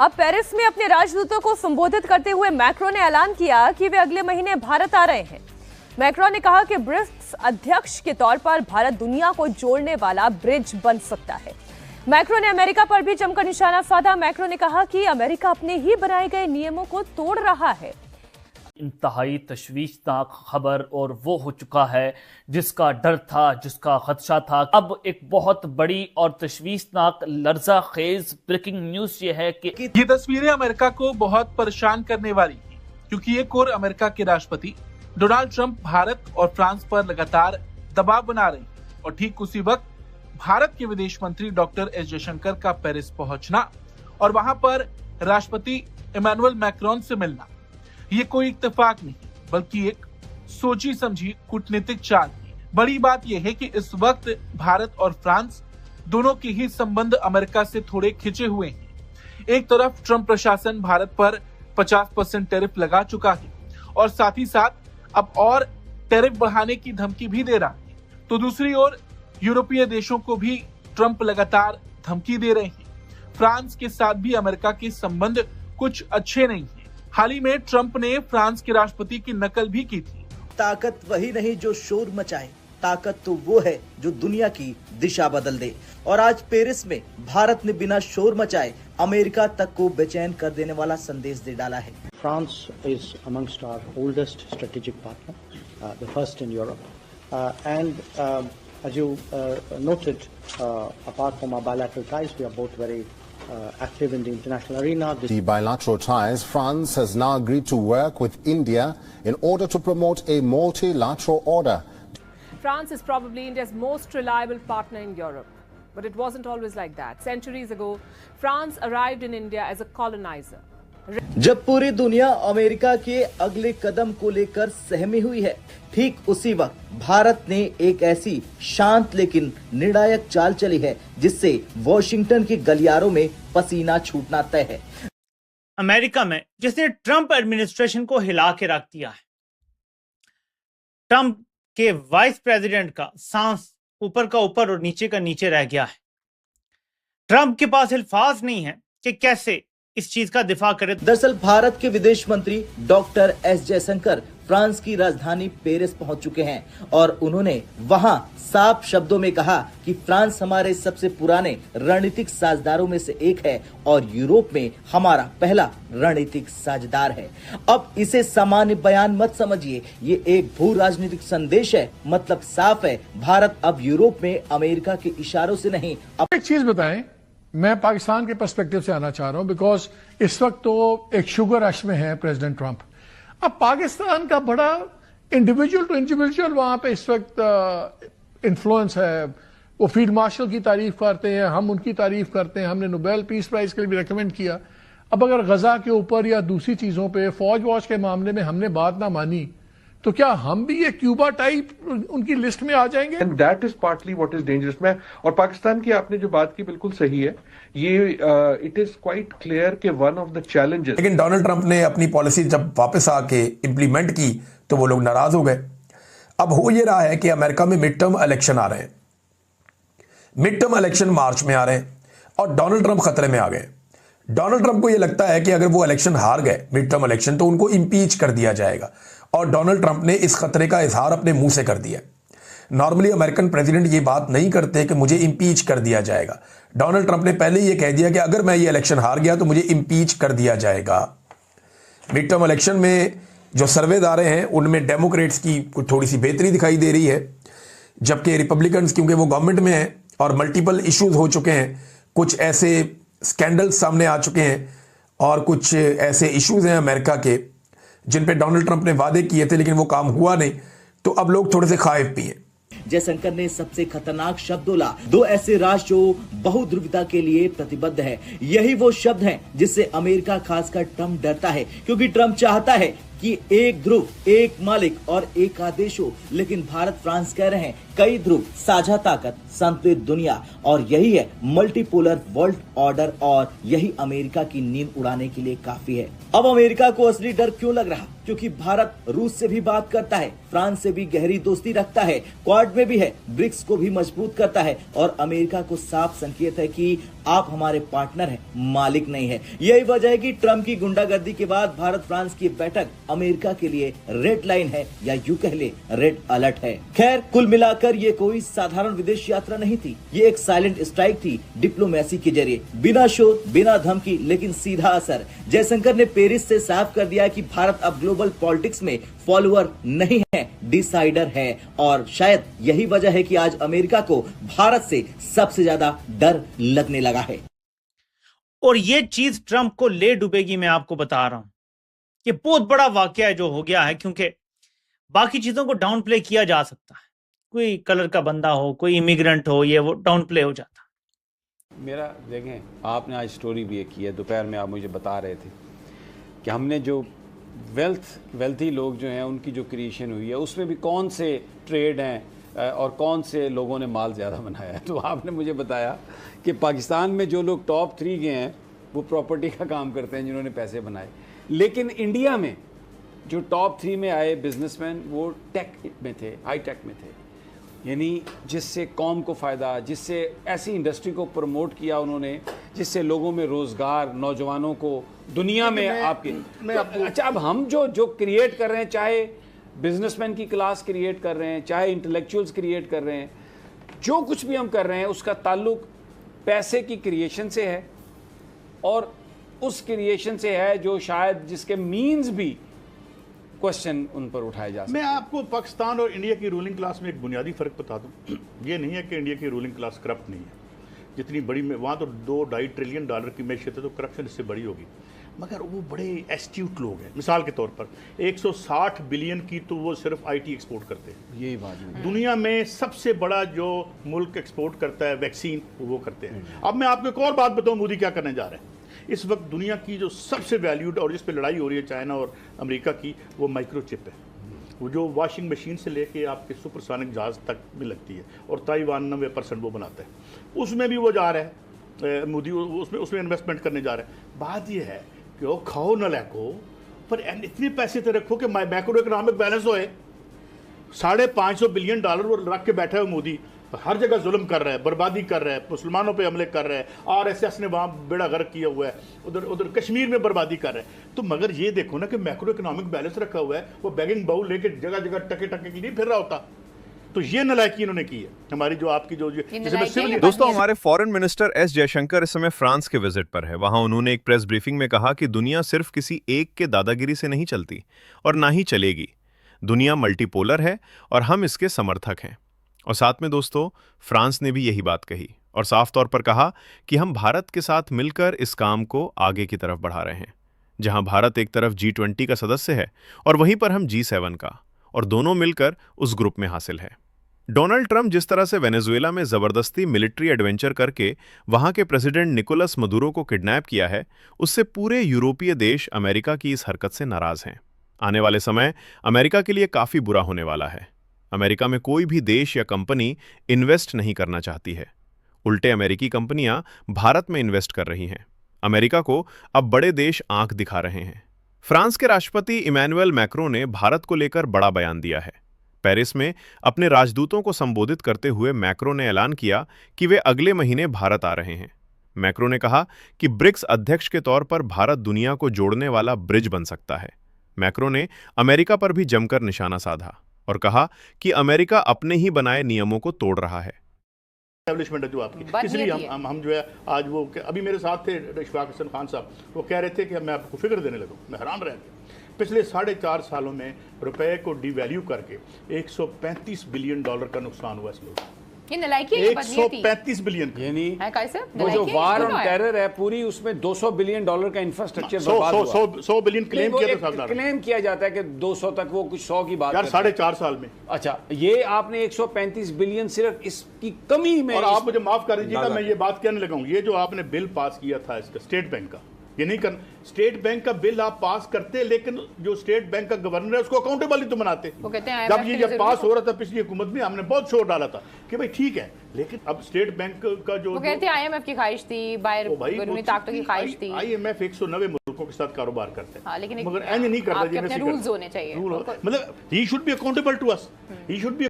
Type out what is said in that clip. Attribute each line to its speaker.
Speaker 1: अब पेरिस में अपने राजदूतों को संबोधित करते हुए मैक्रों ने ऐलान किया कि वे अगले महीने भारत आ रहे हैं। मैक्रों ने कहा कि ब्रिक्स अध्यक्ष के तौर पर भारत दुनिया को जोड़ने वाला ब्रिज बन सकता है। मैक्रों ने अमेरिका पर भी जमकर निशाना साधा। मैक्रों ने कहा कि अमेरिका अपने ही बनाए गए नियमों को तोड़ रहा है।
Speaker 2: इंतहाई तशवीशनाक खबर और वो हो चुका है जिसका डर था, जिसका खदशा था। अब एक बहुत बड़ी और तशवीशनाक लर्जा खेज ब्रेकिंग न्यूज ये है कि
Speaker 3: ये तस्वीरें अमेरिका को बहुत परेशान करने वाली थी, क्योंकि एक और अमेरिका के राष्ट्रपति डोनाल्ड ट्रंप भारत और फ्रांस पर लगातार दबाव बना रहे हैं और ठीक उसी वक्त भारत के विदेश मंत्री डॉक्टर एस जयशंकर का पेरिस पहुंचना और वहां पर राष्ट्रपति इमैनुअल मैक्रोन से मिलना, ये कोई इत्तेफाक नहीं बल्कि एक सोची समझी कूटनीतिक चाल थी। बड़ी बात यह है कि इस वक्त भारत और फ्रांस दोनों के ही संबंध अमेरिका से थोड़े खिंचे हुए हैं। एक तरफ ट्रंप प्रशासन भारत पर 50% टैरिफ लगा चुका है और साथ ही साथ अब और टैरिफ बढ़ाने की धमकी भी दे रहा है, तो दूसरी ओर यूरोपीय देशों को भी ट्रंप लगातार धमकी दे रहे हैं। फ्रांस के साथ भी अमेरिका के संबंध कुछ अच्छे नहीं है। हाल ही में ट्रंप ने फ्रांस के राष्ट्रपति की नकल भी की थी।
Speaker 4: ताकत वही नहीं जो शोर मचाए, ताकत तो वो है जो दुनिया की दिशा बदल दे। और आज पेरिस में भारत ने बिना शोर मचाए अमेरिका तक को बेचैन कर देने वाला संदेश दे डाला है।
Speaker 5: France is amongst our oldest strategic partner, the first in Europe, and as you noted, apart from our bilateral ties, we are both very active in the international arena.
Speaker 6: The bilateral ties, France has now agreed to work with India in order to promote a multilateral order.
Speaker 7: France is probably India's most reliable partner in Europe, but it wasn't always like that. Centuries ago, France arrived in India as a colonizer.
Speaker 4: जब पूरी दुनिया America के अगले कदम को लेकर सहमी हुई है, ठीक उसी वक्त भारत ने एक ऐसी शांत लेकिन निर्णायक चाल चली है जिससे वॉशिंगटन के गलियारों में पसीना छूटना तय है।
Speaker 8: अमेरिका में जिसने ट्रंप एडमिनिस्ट्रेशन को हिला के रख दिया है। ट्रंप के वाइस प्रेसिडेंट का सांस ऊपर का ऊपर और नीचे का नीचे रह गया है। ट्रंप के पास अल्फाज नहीं है कि कैसे इस चीज का दिफा करे।
Speaker 4: दरअसल भारत के विदेश मंत्री डॉक्टर एस जयशंकर फ्रांस की राजधानी पेरिस पहुंच चुके हैं और उन्होंने वहां साफ शब्दों में कहा कि फ्रांस हमारे सबसे पुराने रणनीतिक साझेदारों में से एक है और यूरोप में हमारा पहला रणनीतिक साझेदार है। अब इसे सामान्य बयान मत समझिए, ये एक भू राजनीतिक संदेश है। मतलब साफ है, भारत अब यूरोप में अमेरिका के इशारों से नहीं।
Speaker 9: एक चीज बताएं, मैं पाकिस्तान के पर्सपेक्टिव से आना चाह रहा हूं, बिकॉज इस वक्त तो एक शुगर रश में है प्रेसिडेंट ट्रंप। अब पाकिस्तान का बड़ा इंडिविजुअल टू इंडिविजुअल वहां पे इस वक्त इन्फ्लुएंस है। वो फील्ड मार्शल की तारीफ करते हैं, हम उनकी तारीफ करते हैं। हमने नोबेल पीस प्राइज के लिए भी रिकमेंड किया। अब अगर गजा के ऊपर या दूसरी चीजों पे फौज वॉज के मामले में हमने बात ना मानी तो क्या हम भी ये क्यूबा टाइप उनकी लिस्ट में आ जाएंगे?
Speaker 10: And that is partly what is dangerous. में और पाकिस्तान की आपने जो बात की बिल्कुल सही है। ये इट इज क्वाइट क्लियर कि वन ऑफ द चैलेंजेस।
Speaker 11: लेकिन डोनाल्ड ट्रंप ने अपनी पॉलिसी जब वापस आके इंप्लीमेंट की तो वो लोग नाराज हो गए। अब हो ये रहा है कि अमेरिका में मिड टर्म इलेक्शन आ रहे हैं। मिड टर्म इलेक्शन मार्च में आ रहे हैं और डोनाल्ड ट्रंप खतरे में आ गए। डोनाल्ड ट्रंप को यह लगता है कि अगर वो इलेक्शन हार गए मिड टर्म इलेक्शन तो उनको इंपीच कर दिया जाएगा और डोनाल्ड ट्रंप ने इस खतरे का इजहार अपने मुंह से कर दिया। नॉर्मली अमेरिकन प्रेसिडेंट ये बात नहीं करते कि मुझे इंपीच कर दिया जाएगा। डोनाल्ड ट्रंप ने पहले ये कह दिया कि अगर मैं ये इलेक्शन हार गया तो मुझे इंपीच कर दिया जाएगा। मिड टर्म इलेक्शन में जो सर्वेज आ रहे हैं उनमें डेमोक्रेट्स की कुछ थोड़ी सी बेहतरी दिखाई दे रही है, जबकि रिपब्लिकन्स क्योंकि वो गवर्नमेंट में हैं और मल्टीपल इश्यूज हो चुके हैं, कुछ ऐसे स्कैंडल्स सामने आ चुके हैं और कुछ ऐसे इश्यूज हैं अमेरिका के जिन पे डोनाल्ड ट्रंप ने वादे किए थे लेकिन वो काम हुआ नहीं, तो अब लोग थोड़े से खाइफ भी हैं।
Speaker 4: जयशंकर ने सबसे खतरनाक शब्द बोला, दो ऐसे राष्ट्र जो बहुध्रुवता के लिए प्रतिबद्ध है। यही वो शब्द हैं जिससे अमेरिका खासकर ट्रंप डरता है, क्योंकि ट्रंप चाहता है कि एक ध्रुव, एक मालिक और एक आदेश हो। लेकिन भारत फ्रांस कह रहे हैं कई ध्रुव, साझा ताकत, संतुलित दुनिया और यही है मल्टीपोलर वर्ल्ड ऑर्डर और यही अमेरिका की नींद उड़ाने के लिए काफी है। अब अमेरिका को असली डर क्यों लग रहा? क्योंकि भारत रूस से भी बात करता है, फ्रांस से भी गहरी दोस्ती रखता है, क्वाड में भी है, ब्रिक्स को भी मजबूत करता है और अमेरिका को साफ संकेत है कि आप हमारे पार्टनर हैं, मालिक नहीं है। यही वजह है कि ट्रंप की गुंडागर्दी के बाद भारत फ्रांस की बैठक अमेरिका के लिए रेड लाइन है या यूं कह ले रेड अलर्ट है। खैर, कुल मिलाकर ये कोई साधारण विदेश यात्रा नहीं थी, ये एक साइलेंट स्ट्राइक थी डिप्लोमेसी के जरिए, बिना शोर, बिना धमकी, लेकिन सीधा असर। जयशंकर ने पेरिस से साफ कर दिया कि भारत अब ग्लोबल पॉलिटिक्स में फॉलोअर नहीं है, डिसाइडर है और शायद यही वजह है कि आज अमेरिका को भारत से सबसे ज्यादा डर लगने लगा है।
Speaker 8: और ये चीज ट्रंप को ले डूबेगी, मैं आपको बता रहा हूं। ये बहुत बड़ा वाकया है जो हो गया है, क्योंकि बाकी चीजों को डाउन प्ले किया जा सकता है, कोई कलर का बंदा हो, कोई इमिग्रेंट हो, ये वो डाउन प्ले हो जाता।
Speaker 12: मेरा देखें, आपने आज स्टोरी भी एक की है, दोपहर में आप मुझे बता रहे थे कि हमने जो वेल्थी लोग जो हैं उनकी जो क्रिएशन हुई है उसमें भी कौन से ट्रेड हैं और कौन से लोगों ने माल ज़्यादा बनाया है। तो आपने मुझे बताया कि पाकिस्तान में जो लोग टॉप 3 गए हैं वो प्रॉपर्टी का काम करते हैं जिन्होंने पैसे बनाए, लेकिन इंडिया में जो टॉप 3 में आए बिजनेसमैन वो टेक में थे, हाई टेक में थे, यानी जिससे कौम को फ़ायदा, जिससे ऐसी इंडस्ट्री को प्रमोट किया उन्होंने जिससे लोगों में रोज़गार, नौजवानों को दुनिया में अच्छा, अब हम जो क्रिएट कर रहे हैं, चाहे बिजनेसमैन की क्लास क्रिएट कर रहे हैं, चाहे इंटेलेक्चुअल्स क्रिएट कर रहे हैं, जो कुछ भी हम कर रहे हैं उसका ताल्लुक पैसे की क्रिएशन से है और उस क्रिएशन से है जो शायद जिसके मीन्स भी क्वेश्चन उन पर उठाए जा सकते।
Speaker 13: मैं आपको पाकिस्तान और इंडिया की रूलिंग क्लास में एक बुनियादी फ़र्क बता दूं। ये नहीं है कि इंडिया की रूलिंग क्लास करप्ट नहीं है, जितनी बड़ी में वहाँ तो $2-2.5 ट्रिलियन की मैशियत है, तो करप्शन इससे बड़ी होगी, मगर वो बड़े एस्ट्यूट लोग हैं। मिसाल के तौर पर 160 बिलियन की तो वो सिर्फ IT एक्सपोर्ट करते हैं।
Speaker 12: यही बात है,
Speaker 13: दुनिया में सबसे बड़ा जो मुल्क एक्सपोर्ट करता है वैक्सीन, वो करते हैं। अब मैं आपको एक और बात बताऊँ, मोदी क्या करने जा रहे हैं। इस वक्त दुनिया की जो सबसे वैल्यूड और जिस पे लड़ाई हो रही है चाइना और अमेरिका की, वो माइक्रोचिप है, वो जो वॉशिंग मशीन से लेके आपके सुपरसोनिक जहाज तक में लगती है, और ताइवान 90% वो बनाता है। उसमें भी वो जा रहा है, मोदी उसमें इन्वेस्टमेंट करने जा रहा है। बात ये है कि वो खाओ न लैको, पर इतने पैसे तो रखो कि मैक्रो इकोनॉमिक बैलेंस होए। $550 बिलियन वो रख के बैठा है मोदी, हर जगह जुल्म कर रहा है, बर्बादी कर रहा है, मुसलमानों पे हमले कर रहा है, RSS ने वहाँ बेड़ा गर्क किया हुआ है, उधर कश्मीर में बर्बादी कर रहा है। तो मगर ये देखो ना कि मैक्रो इकोनॉमिक बैलेंस रखा हुआ है, वो बैगिंग बाउल लेके जगह जगह टके के लिए फिर रहा होता। तो ये नालायकी इन्होंने की है हमारी, जो आपकी जो
Speaker 14: दोस्तों, हमारे फॉरेन मिनिस्टर एस जयशंकर इस समय फ्रांस के विजिट पर है। वहां उन्होंने एक प्रेस ब्रीफिंग में कहा कि दुनिया सिर्फ किसी एक के दादागिरी से नहीं चलती और ना ही चलेगी। दुनिया मल्टीपोलर है और हम इसके समर्थक हैं। और साथ में दोस्तों, फ्रांस ने भी यही बात कही और साफ तौर पर कहा कि हम भारत के साथ मिलकर इस काम को आगे की तरफ बढ़ा रहे हैं। जहां भारत एक तरफ G20 का सदस्य है और वहीं पर हम G7 का, और दोनों मिलकर उस ग्रुप में हासिल है। डोनाल्ड ट्रंप जिस तरह से वेनेजुएला में जबरदस्ती मिलिट्री एडवेंचर करके वहां के प्रेसिडेंट निकोलस मदुरो को किडनैप किया है, उससे पूरे यूरोपीय देश अमेरिका की इस हरकत से नाराज हैं। आने वाले समय अमेरिका के लिए काफी बुरा होने वाला है। अमेरिका में कोई भी देश या कंपनी इन्वेस्ट नहीं करना चाहती है, उल्टे अमेरिकी कंपनियां भारत में इन्वेस्ट कर रही हैं। अमेरिका को अब बड़े देश आंख दिखा रहे हैं। फ्रांस के राष्ट्रपति इमैनुअल मैक्रों ने भारत को लेकर बड़ा बयान दिया है। पेरिस में अपने राजदूतों को संबोधित करते हुए मैक्रों ने ऐलान किया कि वे अगले महीने भारत आ रहे हैं। मैक्रों ने कहा कि ब्रिक्स अध्यक्ष के तौर पर भारत दुनिया को जोड़ने वाला ब्रिज बन सकता है। मैक्रों ने अमेरिका पर भी जमकर निशाना साधा और कहा कि अमेरिका अपने ही बनाए नियमों को तोड़ रहा है।
Speaker 13: एस्टैब्लिशमेंट है जो आपकी, इसलिए हम जो है आज वो अभी मेरे साथ थे इशफाक हसन खान साहब, वो कह रहे थे कि मैं आपको फिगर देने लगा। मैं हैरान रह गया। पिछले 4.5 सालों में रुपए को डिवैल्यू करके $135 बिलियन का नुकसान हुआ इसमें।
Speaker 15: ये नलायकी
Speaker 13: 135 बिलियन,
Speaker 12: यानी वो जो वार ऑन टेरर है पूरी, उसमें $200 बिलियन का इंफ्रास्ट्रक्चर बर्बाद हुआ।
Speaker 13: 100 बिलियन क्लेम
Speaker 12: किया जाता है कि 200 तक, वो कुछ 100 की बात
Speaker 13: यार 4.5 साल में।
Speaker 12: अच्छा, ये आपने 135 बिलियन सिर्फ इसकी कमी में।
Speaker 13: और आप मुझे माफ कर दीजिएगा, मैं ये बात कहने लगा हूँ, ये जो आपने बिल पास किया था इसका स्टेट बैंक का, ये नहीं कर, स्टेट बैंक का बिल आप पास करते, लेकिन जो स्टेट बैंक का गवर्नर है उसको अकाउंटेबल ही तो बनाते।
Speaker 15: वो कहते हैं
Speaker 13: जब ये जब पास हो रहा था पिछली हुकूमत में, हमने बहुत शोर डाला था कि भाई ठीक है, लेकिन अब स्टेट बैंक का जो
Speaker 15: वो कहते हैं IMF की ख्वाहिश थी, बाहर बैरूनी ताकतों की ख्वाहिश थी।
Speaker 13: IMF 190 मुल्कों के साथ कारोबार करते हैं,
Speaker 15: लेकिन
Speaker 13: मगर ऐसे नहीं करता।
Speaker 15: आपके अपने रूल्स होने चाहिए।
Speaker 13: मतलब he should be accountable to us, he should B